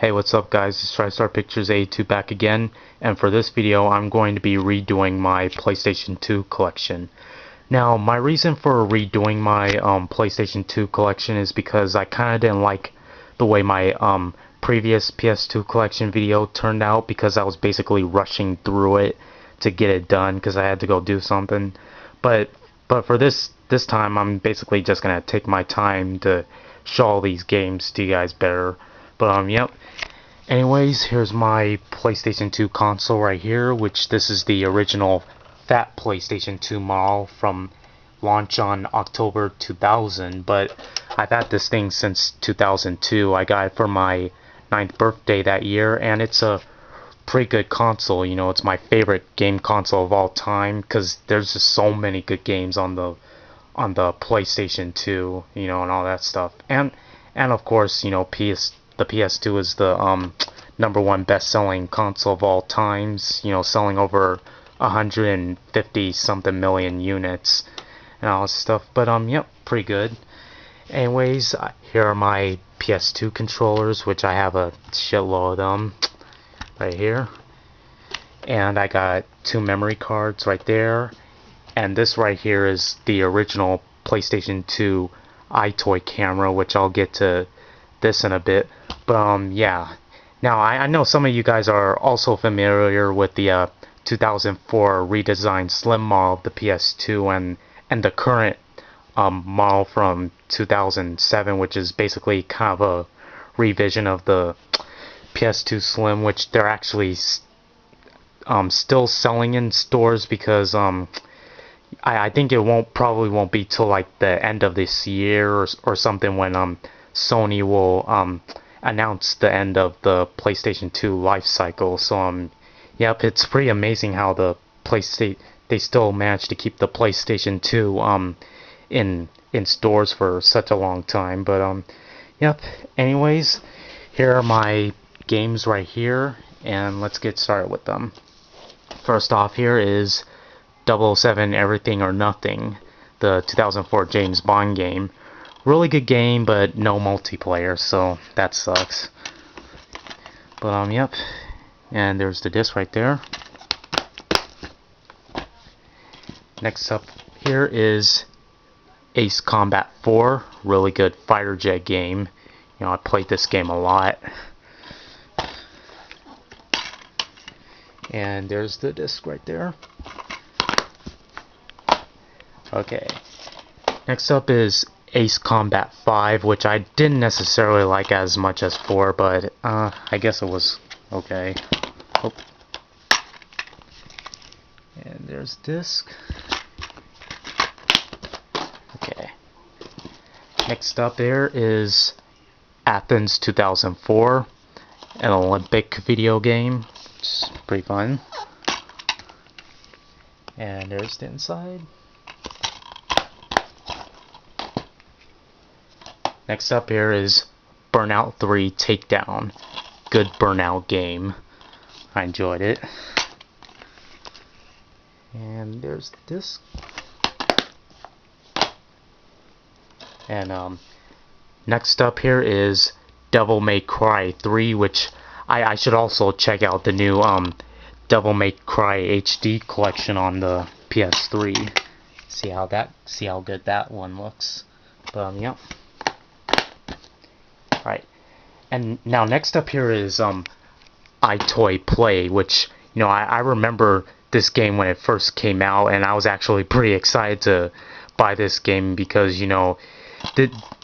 Hey, what's up guys, it's TriStar Pictures 82 back again, and for this video I'm going to be redoing my PlayStation 2 collection. Now, my reason for redoing my PlayStation 2 collection is because I kinda didn't like the way my previous PS2 collection video turned out, because I was basically rushing through it to get it done because I had to go do something. But for this time I'm basically just gonna take my time to show all these games to you guys better. But yep. Anyways, here's my PlayStation 2 console right here, which this is the original fat PlayStation 2 model from launch on October 2000, but I've had this thing since 2002. I got it for my 9th birthday that year, and it's a pretty good console. You know, it's my favorite game console of all time because there's just so many good games on the PlayStation 2, you know, and all that stuff. And of course, you know, the PS2 is the #1 best-selling console of all times, you know, selling over 150 something million units and all this stuff. But yep, pretty good. Anyways, here are my PS2 controllers, which I have a shitload of them right here. And I got 2 memory cards right there. And this right here is the original PlayStation 2 iToy camera, which I'll get to this in a bit. But yeah. Now I know some of you guys are also familiar with the 2004 redesigned slim model of the PS2 and the current model from 2007, which is basically kind of a revision of the PS2 Slim, which they're actually still selling in stores, because I think it probably won't be till like the end of this year or something, when Sony will announce the end of the PlayStation 2 life cycle. So yep, it's pretty amazing how they still managed to keep the PlayStation 2 in stores for such a long time. But yep. Anyways, here are my games right here, and let's get started with them. First off, here is 007 Everything or Nothing, the 2004 James Bond game. Really good game, but no multiplayer, so that sucks. But yep. And there's the disc right there. Next up here is Ace Combat 4, really good fighter jet game. You know, I played this game a lot. And there's the disc right there. Okay. Next up is Ace Combat 5, which I didn't necessarily like as much as 4, but I guess it was okay. Oh. And there's disc. Okay. Next up there is Athens 2004, an Olympic video game. It's pretty fun. And there's the inside. Next up here is Burnout 3 Takedown. Good Burnout game. I enjoyed it. And there's this. And next up here is Devil May Cry 3, which I should also check out the new Devil May Cry HD collection on the PS3. See how good that one looks. But yep. Right. And now next up here is iToy Play, which, you know, I remember this game when it first came out, and I was actually pretty excited to buy this game because, you know,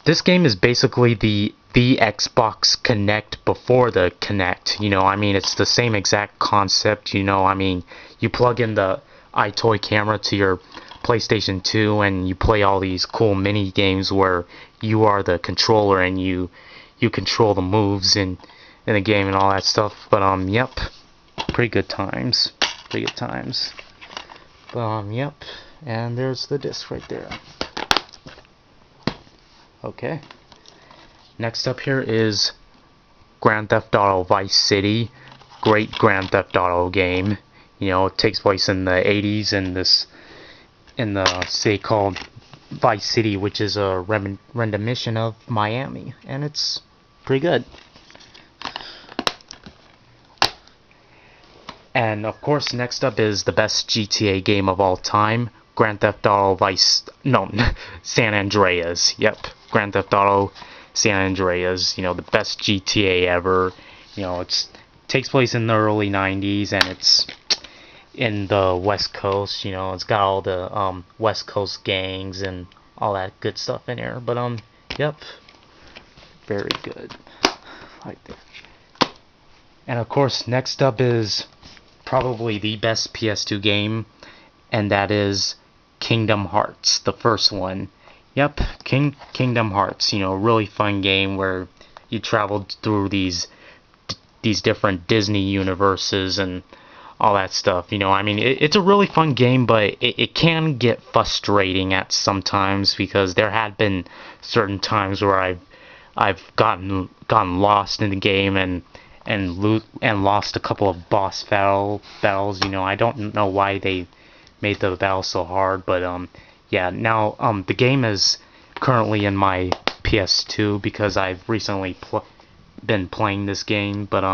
this game is basically the Xbox Kinect before the Kinect. You know, I mean, it's the same exact concept. You know, I mean, you plug in the iToy camera to your PlayStation 2 and you play all these cool mini games where you are the controller and you control the moves in the game and all that stuff. But yep, pretty good times. But yep, and there's the disc right there. Okay. Next up here is Grand Theft Auto Vice City. Great Grand Theft Auto game. You know, it takes place in the 80s in the city called Vice City, which is a rendition of Miami, and it's pretty good. And of course, next up is the best GTA game of all time, Grand Theft Auto San Andreas. Yep, Grand Theft Auto San Andreas. You know, the best GTA ever. You know, it takes place in the early '90s, and it's in the West Coast. You know, it's got all the West Coast gangs and all that good stuff in there. But yep, very good. Like that. And of course, next up is probably the best PS2 game, and that is Kingdom Hearts, the first one. Yep, Kingdom Hearts. You know, really fun game where you traveled through these different Disney universes and all that stuff. You know, I mean, it's a really fun game, but it can get frustrating at sometimes, because there had been certain times where I've gotten lost in the game and lost a couple of boss battles. You know, I don't know why they made the battle so hard, but yeah. Now the game is currently in my PS2 because I've recently been playing this game. But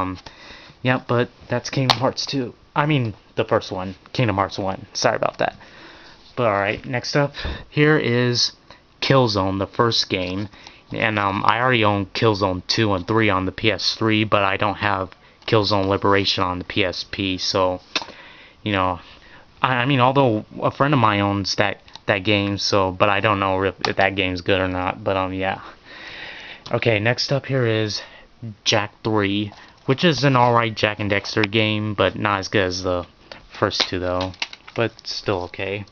yeah. But that's Kingdom Hearts 2. I mean, the first one, Kingdom Hearts 1. Sorry about that. But alright, next up here is Killzone, the first game. And I already own Killzone 2 and 3 on the PS3, but I don't have Killzone Liberation on the PSP. So, you know, I mean, although a friend of mine owns that game, so, but I don't know if that game's good or not. But yeah. Okay, next up here is Jak 3, which is an alright Jak and Dexter game, but not as good as the first two though. But still okay.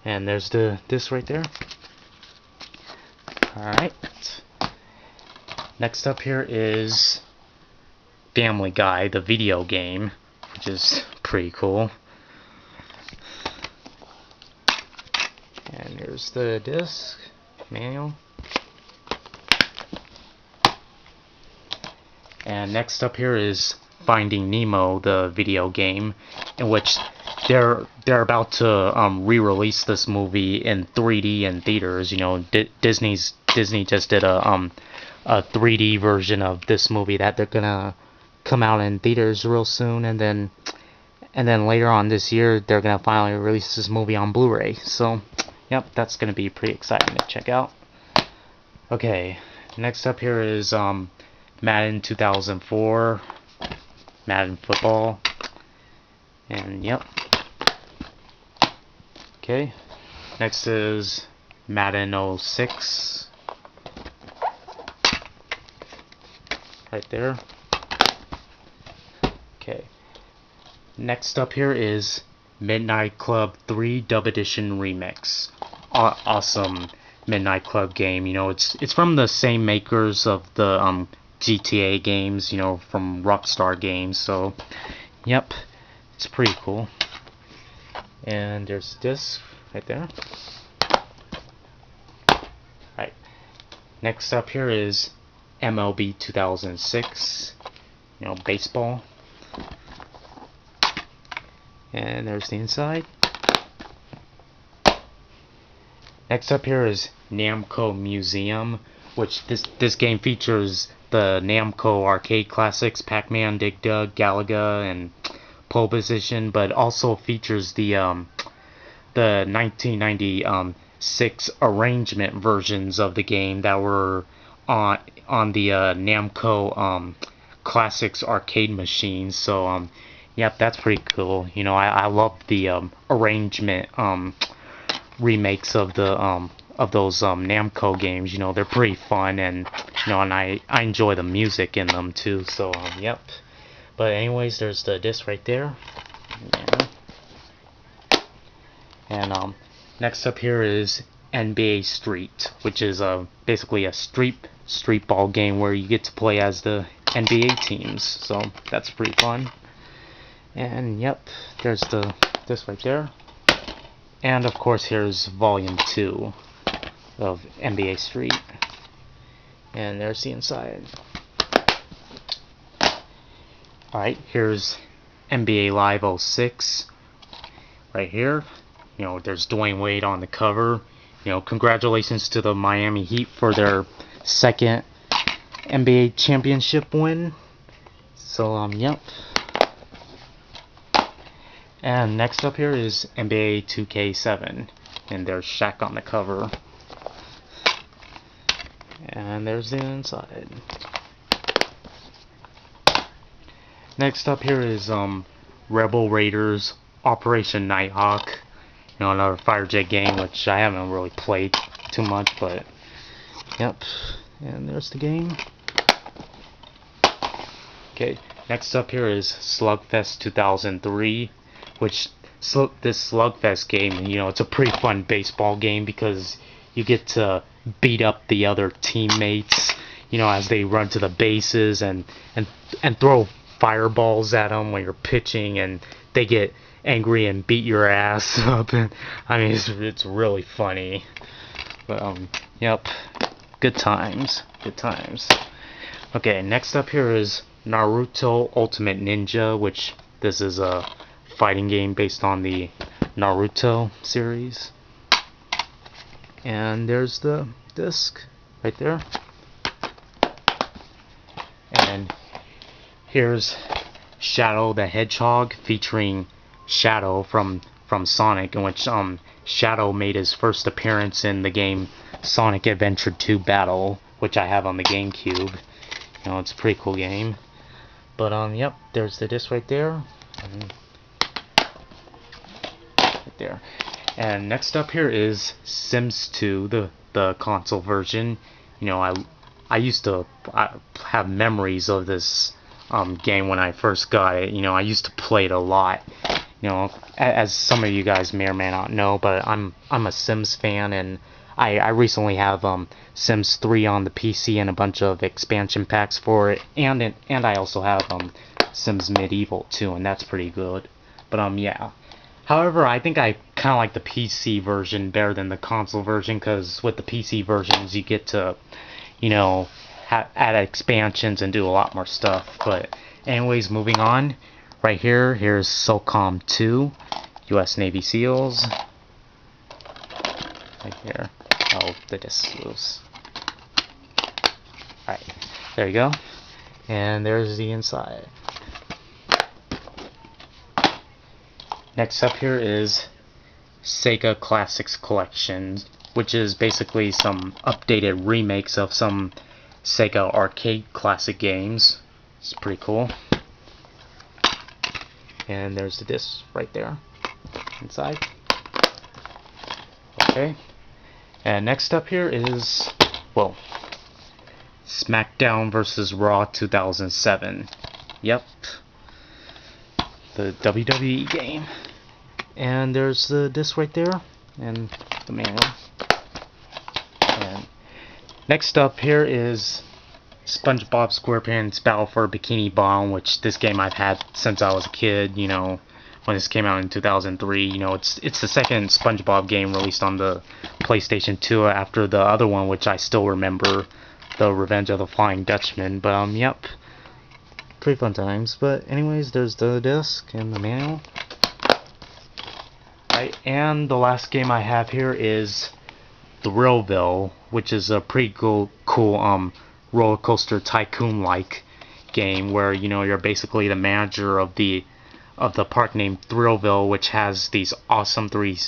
And there's this right there. Alright. Next up here is Family Guy, the video game, which is pretty cool. And here's the disc, manual. And next up here is Finding Nemo, the video game, in which they're about to re-release this movie in 3D in theaters. You know, Disney just did a 3D version of this movie that they're gonna come out in theaters real soon, and then later on this year they're gonna finally release this movie on Blu-ray. So, yep, that's gonna be pretty exciting to check out. Okay, next up here is Madden 2004, Madden Football, and yep. Okay, next is Madden 06, right there. Okay, next up here is Midnight Club 3 Dub Edition Remix. Awesome Midnight Club game. You know, it's from the same makers of the GTA games, you know, from Rockstar Games. So, yep, it's pretty cool. And there's this right there. Right. Next up here is MLB 2006. You know, baseball. And there's the inside. Next up here is Namco Museum, which this game features the Namco arcade classics, Pac-Man, Dig Dug, Galaga, and Pole Position, but also features the 1996 arrangement versions of the game that were on the Namco classics arcade machines. So yep, that's pretty cool. You know, I love the arrangement remakes of the of those Namco games. You know, they're pretty fun, and you know, and I enjoy the music in them too. So yep. But anyways, there's the disc right there. And next up here is NBA Street, which is basically a street ball game where you get to play as the NBA teams. So that's pretty fun. And yep, there's the disc right there. And of course, here's Volume 2 of NBA Street. And there's the inside. Alright, here's NBA Live 06 right here. You know, there's Dwayne Wade on the cover. You know, congratulations to the Miami Heat for their second NBA championship win. So, yep. And next up here is NBA 2K7, and there's Shaq on the cover. And there's the inside. Next up here is Rebel Raiders Operation Nighthawk. You know, another firejet game, which I haven't really played too much, but yep. And there's the game. Okay, next up here is Slugfest 2003, which this Slugfest game, you know, it's a pretty fun baseball game because you get to beat up the other teammates, you know, as they run to the bases and throw fireballs at them when you're pitching, and they get angry and beat your ass up. And I mean, it's really funny. But yep, good times, good times. Okay, next up here is Naruto Ultimate Ninja, which this is a fighting game based on the Naruto series. And there's the disc right there. And here's Shadow the Hedgehog, featuring Shadow from Sonic, in which Shadow made his first appearance in the game Sonic Adventure 2 Battle, which I have on the GameCube. You know, it's a pretty cool game. But yep, there's the disc right there. Right there. And next up here is Sims 2, the console version. You know, I used to have memories of this game when I first got it. You know, I used to play it a lot. You know, as some of you guys may or may not know, but I'm a Sims fan, and I recently have Sims 3 on the PC and a bunch of expansion packs for it, and I also have Sims Medieval too, and that's pretty good. But yeah. However, I think I kind of like the PC version better than the console version, because with the PC versions you get to, you know, add expansions and do a lot more stuff. But anyways, moving on. Right here, here's SOCOM 2, U.S. Navy SEALs. Right here. Oh, the disc is loose. Alright, there you go. And there's the inside. Next up here is Sega Classics Collection, which is basically some updated remakes of some Sega arcade classic games. It's pretty cool. And there's the disc right there inside. Okay. And next up here is, well, SmackDown vs. Raw 2007. Yep. The WWE game. And there's the disc right there, and the manual. And next up here is SpongeBob SquarePants Battle for Bikini Bottom, which this game I've had since I was a kid. You know, when this came out in 2003. You know, it's the second SpongeBob game released on the PlayStation 2 after the other one, which I still remember, the Revenge of the Flying Dutchman. But yep, pretty fun times. But anyways, there's the disc and the manual. Right, and the last game I have here is Thrillville, which is a pretty cool roller coaster tycoon-like game where, you know, you're basically the manager of the park named Thrillville, which has these awesome three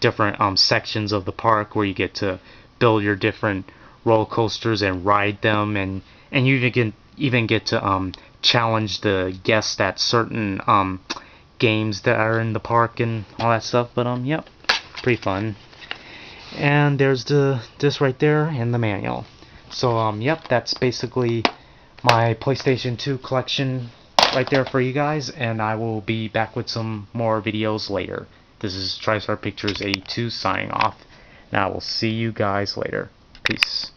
different sections of the park where you get to build your different roller coasters and ride them, and you even get to challenge the guests at certain games that are in the park and all that stuff. But yep, pretty fun. And there's the disc right there and the manual. So yep, that's basically my PlayStation 2 collection right there for you guys, and I will be back with some more videos later. This is TriStar Pictures 82 signing off, and I will see you guys later. Peace.